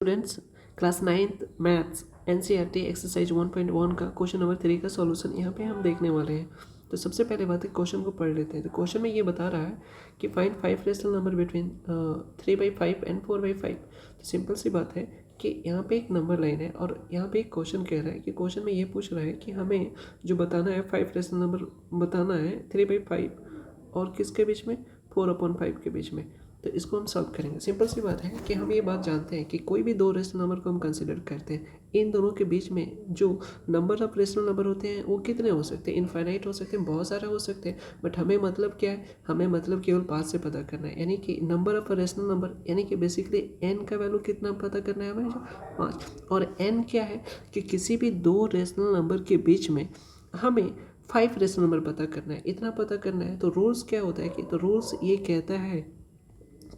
Students, class 9th maths NCERT exercise 1.1 का question number 3 का solution यहाँ पे हम देखने वाले हैं। तो सबसे पहले बात है, क्वेश्चन को पढ़ लेते हैं। तो क्वेश्चन में ये बता रहा है कि find 5 rational number between 3/5 and 4/5। तो सिंपल सी बात है कि यहाँ पे एक नंबर लाइन है और यहाँ पे एक क्वेश्चन कह रहा है कि क्वेश्चन में ये पूछ रहा है कि हमें जो बताना है 5 रेशनल नंबर बताना है 3/5 और किसके बीच में, 4/5 के बीच में। तो इसको हम सॉल्व करेंगे। सिंपल सी बात है कि हम ये बात जानते हैं कि कोई भी दो रेशनल नंबर को हम कंसिडर करते हैं, इन दोनों के बीच में जो नंबर ऑफ रेशनल नंबर होते हैं वो कितने हो सकते हैं, इनफाइनाइट हो सकते हैं, बहुत सारे हो सकते हैं। बट हमें मतलब क्या है, हमें मतलब केवल 5 से पता करना है, यानी कि नंबर ऑफ रेशनल नंबर, यानी कि बेसिकली n का वैल्यू कितना पता करना है हमें, जो 5। और n क्या है कि किसी भी दो रेशनल नंबर के बीच में हमें 5 रेशनल नंबर पता करना है, इतना पता करना है। तो रूल्स क्या होता है कि, तो रूल्स ये कहता है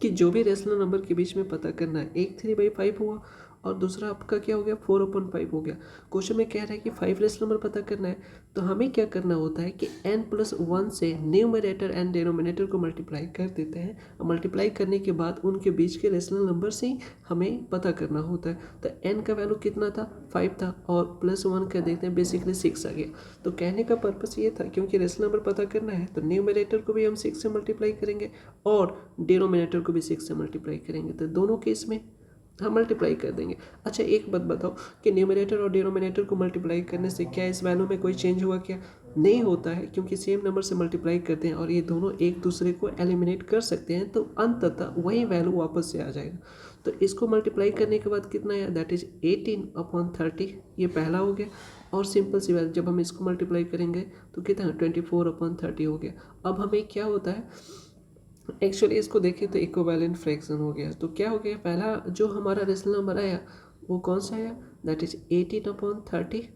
कि जो भी रेशनल नंबर के बीच में पता करना है, एक 3/5 हुआ और दूसरा आपका क्या हो गया, 4/5 हो गया। क्वेश्चन में कह रहा है कि 5 रेशनल नंबर पता करना है। तो हमें क्या करना होता है कि n+1 से न्यूमरेटर एंड डिनोमिनेटर को मल्टीप्लाई कर देते हैं, और मल्टीप्लाई करने के बाद उनके बीच के रेशनल नंबर से ही हमें पता करना होता है। तो n का वैल्यू कितना था, 5 था, और +1 कर देते हैं, बेसिकली 6 आ गया। तो कहने का पर्पस ये था, क्योंकि रेशनल नंबर पता करना है तो न्यूमरेटर को भी हम 6 से मल्टीप्लाई करेंगे और डिनोमिनेटर को भी 6 से मल्टीप्लाई करेंगे। तो दोनों केस में हम मल्टीप्लाई कर देंगे। अच्छा, एक बात बताओ कि न्यूमरेटर और डिनोमिनेटर को मल्टीप्लाई करने से क्या इस वैल्यू में कोई चेंज हुआ, क्या नहीं होता है, क्योंकि सेम नंबर से मल्टीप्लाई करते हैं और ये दोनों एक दूसरे को एलिमिनेट कर सकते हैं। तो अंततः वही वैल्यू वापस से आ जाएगा। तो इसको मल्टीप्लाई करने के बाद कितना है, दैट इज 18/30, ये पहला हो गया। और सिंपल सी बात, जब हम इसको मल्टीप्लाई करेंगे तो कितना, 24/30 हो गया। अब हमें क्या होता है, एक्चुअली इसको देखें तो इक्विवेलेंट फ्रैक्शन हो गया। तो क्या हो गया, पहला जो हमारा रेशनल नंबर आया वो कौन सा आया, दैट इज 18/30,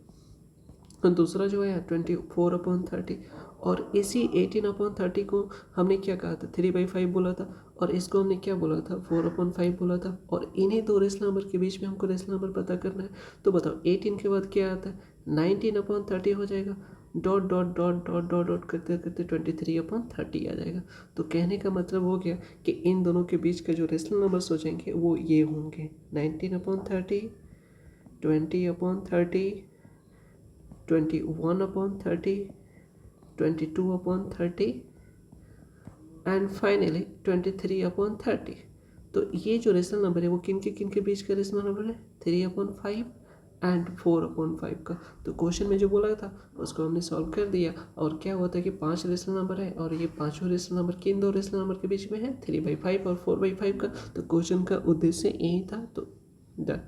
और दूसरा जो है 24/30। और इसी 18/30 को हमने क्या कहा था, 3/5 बोला था, और इसको हमने क्या बोला था, 4/5 बोला था। और इन्हीं दो रेशनल नंबर के बीच में हमको रेशनल नंबर पता करना है। तो बताओ 18 के बाद क्या आता है, 19/30 हो जाएगा, dot dot dot dot dot dot करते करते 23/30 आ जाएगा। तो कहने का मतलब हो गया कि इन दोनों के बीच का जो रेशनल नंबर सोचेंगे वो ये होंगे, 19/30, 20/30, 21/30, 22/30 एंड फाइनली 23/30। तो ये जो रेशनल नंबर है वो किन के बीच का रेशनल नंबर है, 3/5 एंड 4/5 का। तो क्वेश्चन में जो बोला था उसको हमने सॉल्व कर दिया। और क्या होता है कि 5 रेशनल नंबर है और ये पांचों रेशनल नंबर किन दो रेशनल नंबर के बीच में है, 3/5 और 4/5 का। तो क्वेश्चन का उद्देश्य यही था। तो डन।